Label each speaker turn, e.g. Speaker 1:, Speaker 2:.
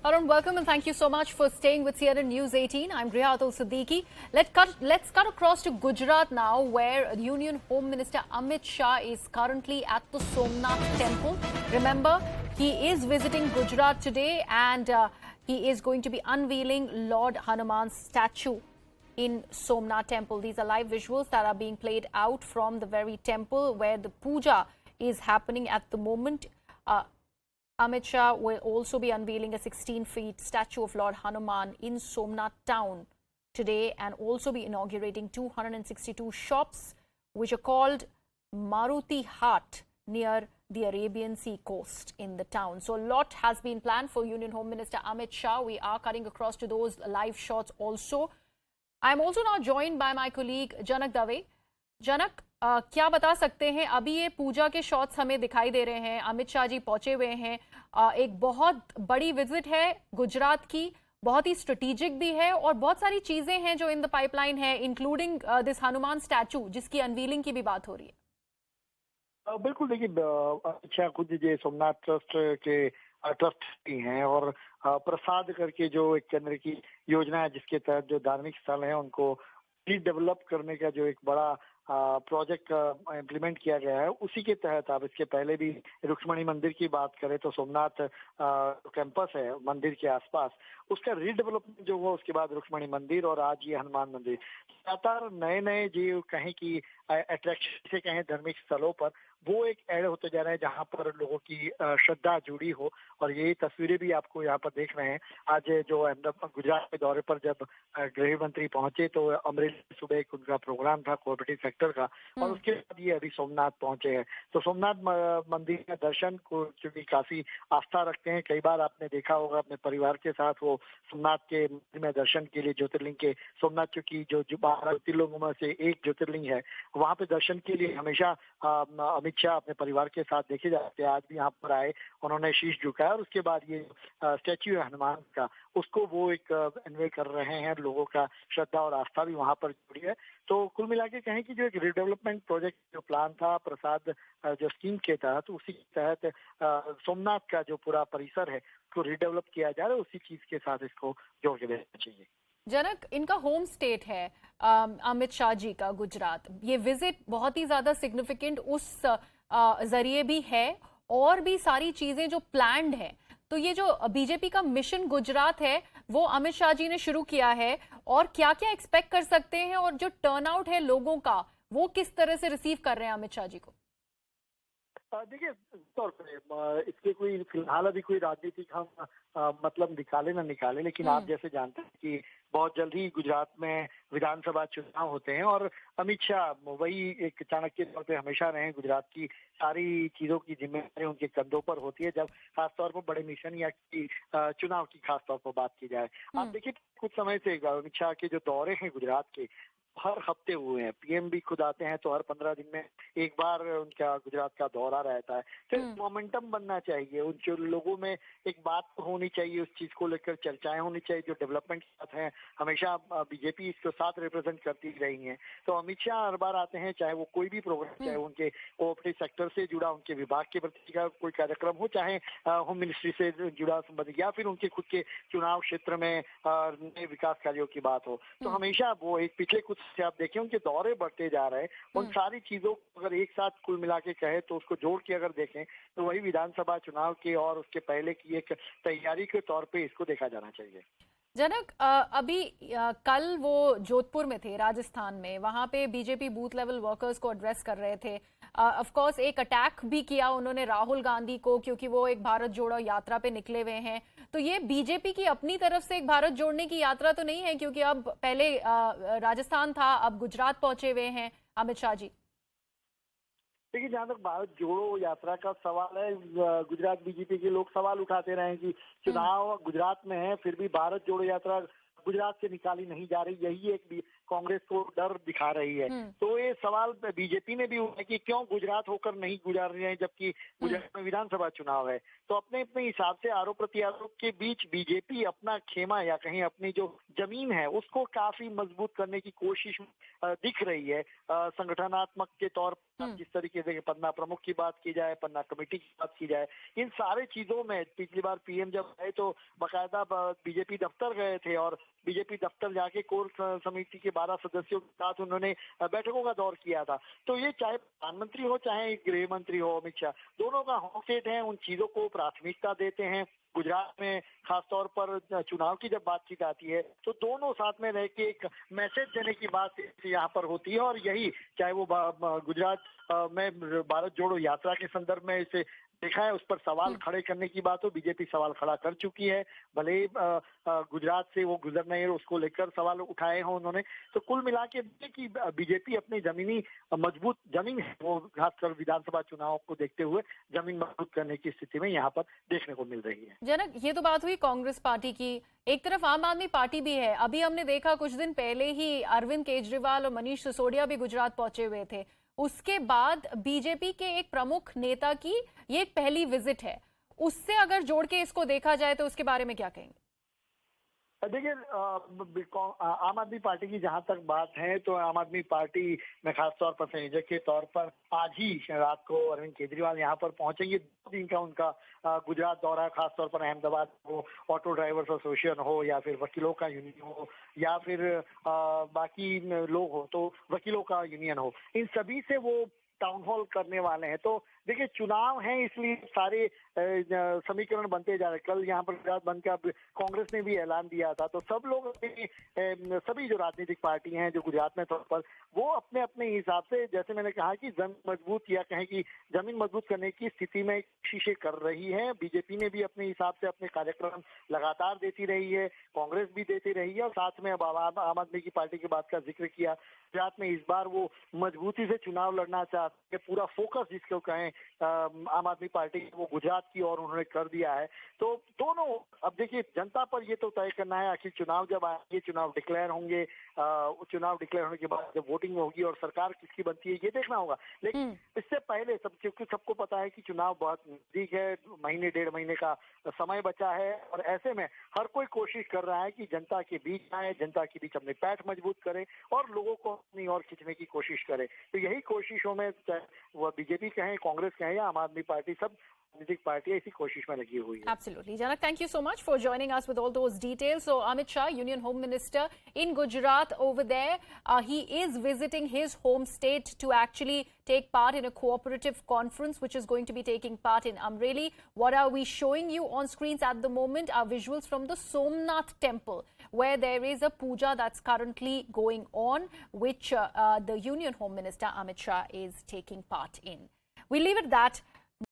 Speaker 1: Arun, welcome and thank you so much for staying with CNN News 18. I'm Rihatul Siddiqui. Let's cut across to Gujarat now, where Union Home Minister Amit Shah is currently at the Somnath Temple. Remember, he is visiting Gujarat today and he is going to be unveiling Lord Hanuman's statue in Somnath Temple. These are live visuals that are being played out from the very temple where the puja is happening at the moment. Amit Shah will also be unveiling a 16-feet statue of Lord Hanuman in Somnath town today and also be inaugurating 262 shops which are called Maruti Haat near the Arabian Sea coast in the town. So a lot has been planned for Union Home Minister Amit Shah. We are cutting across to those live shots also. I'm also now joined by my colleague Janak Dave. Janak, क्या बता सकते हैं? अभी ये पूजा के shots हमें दिखाई दे रहे हैं, अमित शाह जी पहुंचे हुए हैं, एक बहुत बड़ी विजिट है गुजरात की, बहुत ही स्ट्रेटेजिक भी है और बहुत सारी चीजें हैं जो इन द पाइपलाइन है, इंक्लूडिंग दिस हनुमान स्टैचू जिसकी अनवीलिंग की भी बात हो रही है।
Speaker 2: बिल्कुल, देखिए अमित शाह खुद जो सोमनाथ ट्रस्ट के ट्रस्टी हैं और प्रसाद करके जो एक केंद्र की योजना है जिसके तहत जो धार्मिक स्थल हैं उनको रीडेवलप करने का जो एक बड़ा प्रोजेक्ट इम्प्लीमेंट किया गया है, उसी के तहत आप इसके पहले भी रुक्मणी मंदिर की बात करें तो सोमनाथ कैंपस है मंदिर के आसपास, उसका रीडेवलपमेंट जो हुआ उसके बाद रुक्मणी मंदिर और आज ये हनुमान मंदिर, लगातार नए नए जो कहें कि अट्रैक्शन से कहें धार्मिक स्थलों पर वो एक ऐड होते जा रहे हैं जहां पर लोगों की श्रद्धा जुड़ी हो। और ये तस्वीरें भी आपको यहाँ पर देख रहे हैं। आज जो गुजरात के दौरे पर जब गृह मंत्री पहुंचे तो अमरेली सुबह एक उनका प्रोग्राम था कोऑपरेटिव सेक्टर का और उसके बाद ये अभी सोमनाथ पहुंचे हैं। तो सोमनाथ मंदिर के दर्शन को क्योंकि काफी आस्था रखते हैं, कई बार आपने देखा होगा अपने परिवार के साथ वो सोमनाथ के मंदिर में दर्शन के लिए ज्योतिर्लिंग के सोमनाथ क्योंकि जो 12 ज्योतिर्लिंगों में से एक ज्योतिर्लिंग है वहां पे दर्शन के लिए हमेशा अमित शाह अपने परिवार के साथ देखे जाते हैं। आज भी यहाँ पर आए, उन्होंने शीश झुकाया और उसके बाद ये स्टैच्यू है हनुमान का, उसको वो एक अनवेल कर रहे हैं। लोगों का श्रद्धा और आस्था भी वहां पर जुड़ी है। तो कुल मिला के कहें कि जो एक रिडेवलपमेंट प्रोजेक्ट जो प्लान था प्रसाद जो स्कीम के तहत, उसी के तहत सोमनाथ का जो पूरा परिसर है उसको रिडेवलप किया जा रहा है, उसी चीज के साथ इसको जोड़ के देखना चाहिए।
Speaker 1: जनक, इनका होम स्टेट है अमित शाह जी का गुजरात, ये विजिट बहुत ही ज्यादा सिग्निफिकेंट उस जरिए भी है और भी सारी चीजें जो प्लान्ड है। तो ये जो बीजेपी का मिशन गुजरात है वो अमित शाह जी ने शुरू किया है और क्या क्या एक्सपेक्ट कर सकते हैं और जो टर्नआउट है लोगों का वो किस तरह से रिसीव कर रहे हैं अमित शाह जी को?
Speaker 2: देखिए, तौर पर इसके कोई फिलहाल अभी कोई राजनीतिक हम मतलब निकाले ना निकाले, लेकिन आप जैसे जानते हैं कि बहुत जल्द ही गुजरात में विधानसभा चुनाव होते हैं और अमित शाह वही एक चाणक्य तौर पे हमेशा रहे, गुजरात की सारी चीजों की जिम्मेदारी उनके कंधों पर होती है जब खासतौर पर बड़े मिशन या चुनाव की खासतौर पर बात की जाए। आप देखिए कुछ समय से अमित शाह के जो दौरे हैं गुजरात के हर हफ्ते हुए हैं, पीएम भी खुद आते हैं तो हर 15 दिन में एक बार उनका गुजरात का दौरा रहता है। तो मोमेंटम बनना चाहिए, उनके लोगों में एक बात होनी चाहिए, उस चीज को लेकर चर्चाएं होनी चाहिए जो डेवलपमेंट के साथ हैं। हमेशा बीजेपी इसको साथ रिप्रेजेंट करती रही है। तो अमित शाह हर बार आते हैं, चाहे वो कोई भी प्रोग्राम, चाहे उनके कोऑपरेटिव सेक्टर से जुड़ा उनके विभाग के प्रति का कोई कार्यक्रम हो, चाहे होम मिनिस्ट्री से जुड़ा संबंधित या फिर उनके खुद के चुनाव क्षेत्र में नए विकास कार्यों की बात हो, तो हमेशा वो एक पिछले कुछ से आप देखें उनके दौरे बढ़ते जा रहे हैं। उन सारी चीजों को अगर एक साथ कुल मिला के कहे तो उसको जोड़ के अगर देखें तो वही विधानसभा चुनाव के और उसके पहले की एक तैयारी के तौर पे इसको देखा जाना चाहिए।
Speaker 1: जनक, अभी कल वो जोधपुर में थे राजस्थान में, वहां पे बीजेपी बूथ लेवल वर्कर्स को एड्रेस कर रहे थे। ऑफ कोर्स एक अटैक भी किया उन्होंने राहुल गांधी को क्योंकि वो एक भारत जोड़ो यात्रा पे निकले हुए हैं। तो ये बीजेपी की अपनी तरफ से एक भारत जोड़ने की यात्रा तो नहीं है क्योंकि अब पहले राजस्थान था, अब गुजरात पहुंचे हुए हैं अमित शाह जी।
Speaker 2: देखिए, जहाँ तक भारत जोड़ो यात्रा का सवाल है, गुजरात बीजेपी के लोग सवाल उठाते रहे कि चुनाव गुजरात में है फिर भी भारत जोड़ो यात्रा गुजरात से निकाली नहीं जा रही। यही एक कांग्रेस को डर दिखा रही है। तो ये सवाल बीजेपी ने भी उठाया कि क्यों गुजरात होकर नहीं गुजार रहे हैं, जबकि गुजरात में विधानसभा चुनाव है। तो अपने अपने हिसाब से आरोप प्रत्यारोप के बीच बीजेपी अपना खेमा या कहीं अपनी जो जमीन है उसको काफी मजबूत करने की कोशिश दिख रही है। संगठनात्मक के तौर पर जिस तरीके से पन्ना प्रमुख की बात की जाए, पन्ना कमेटी की बात की जाए, इन सारे चीजों में पिछली बार पीएम जब गए तो बाकायदा बीजेपी दफ्तर गए थे और बीजेपी दफ्तर जाके कोर समिति के 12 सदस्यों के साथ उन्होंने बैठकों का दौर किया था। तो ये चाहे प्रधानमंत्री हो चाहे गृह मंत्री हो अमित शाह, दोनों का होम स्टेट है, उन चीजों को प्राथमिकता देते हैं। गुजरात में खासतौर पर चुनाव की जब बातचीत आती है तो दोनों साथ में रह के एक मैसेज देने की बात यहाँ पर होती है और यही चाहे वो गुजरात में भारत जोड़ो यात्रा के संदर्भ में इसे देखा है, उस पर सवाल खड़े करने की बात हो, बीजेपी सवाल खड़ा कर चुकी है। भले गुजरात से वो गुजर नहीं, उसको लेकर सवाल उठाए हों उन्होंने। तो कुल मिला के कि बीजेपी अपनी जमीनी मजबूत जमीन है वो खासकर विधानसभा चुनाव को देखते हुए जमीन मजबूत करने की स्थिति में यहाँ पर देखने को मिल रही है।
Speaker 1: जनक, ये तो बात हुई कांग्रेस पार्टी की। एक तरफ आम आदमी पार्टी भी है। अभी हमने देखा कुछ दिन पहले ही अरविंद केजरीवाल और मनीष सिसोदिया भी गुजरात पहुंचे हुए थे। उसके बाद बीजेपी के एक प्रमुख नेता की ये एक पहली विजिट है। उससे अगर जोड़ के इसको देखा जाए तो उसके बारे में क्या कहेंगे?
Speaker 2: देखिए, आम आदमी पार्टी की जहां तक बात है तो आम आदमी पार्टी में खासतौर पर संयोजक के तौर पर आज ही रात को अरविंद केजरीवाल यहां पर पहुंचेंगे। 2 दिन का उनका गुजरात दौरा, खासतौर पर अहमदाबाद को ऑटो ड्राइवर्स एसोसिएशन हो या फिर वकीलों का यूनियन हो या फिर बाकी लोग हो तो वकीलों का यूनियन हो, इन सभी से वो टाउन हॉल करने वाले हैं। तो देखिए, चुनाव है इसलिए सारे समीकरण बनते जा रहे। कल यहाँ पर गुजरात बंद का कांग्रेस ने भी ऐलान दिया था। तो सब लोग सभी जो राजनीतिक पार्टी हैं जो गुजरात में तौर पर वो अपने अपने हिसाब से, जैसे मैंने कहा कि जमीन मजबूत या कहें कि जमीन मजबूत करने की स्थिति में कोशिशें कर रही है। बीजेपी ने भी अपने हिसाब से अपने कार्यक्रम लगातार देती रही है, कांग्रेस भी देती रही है और साथ में अब आम आदमी की पार्टी की बात का जिक्र किया। गुजरात में इस बार वो मजबूती से चुनाव लड़ना चाहते हैं। पूरा फोकस जिसको कहें आम आदमी पार्टी वो गुजरात की ओर उन्होंने कर दिया है। तो दोनों, अब देखिए, जनता पर ये तो तय करना है आखिर चुनाव जब आएंगे, चुनाव डिक्लेयर होंगे, चुनाव डिक्लेयर होने के बाद जब वोटिंग होगी और सरकार किसकी बनती है ये देखना होगा। लेकिन इससे पहले क्योंकि सबको पता है कि चुनाव बहुत नजदीक है, महीने 1.5 महीने का समय बचा है और ऐसे में हर कोई कोशिश कर रहा है कि जनता के बीच आए, जनता के बीच अपने पैठ मजबूत करे और लोगों को अपनी ओर खींचने की कोशिश करे। तो यही कोशिशों में वो बीजेपी कहें, कांग्रेस कहें या आम आदमी पार्टी, सब राजनीतिक पार्टियां इसी कोशिश में लगी हुई है।
Speaker 1: Absolutely. Janak, thank you so much for joining us with all those details. So Amit Shah, Union Home Minister in Gujarat over there, he is visiting his home state to actually take part in a cooperative conference which is going to be taking part in Amreli. What are we showing you on screens at the moment are visuals from the Somnath temple where there is a puja that's currently going on which the Union Home Minister Amit Shah is taking part in. We leave it at that.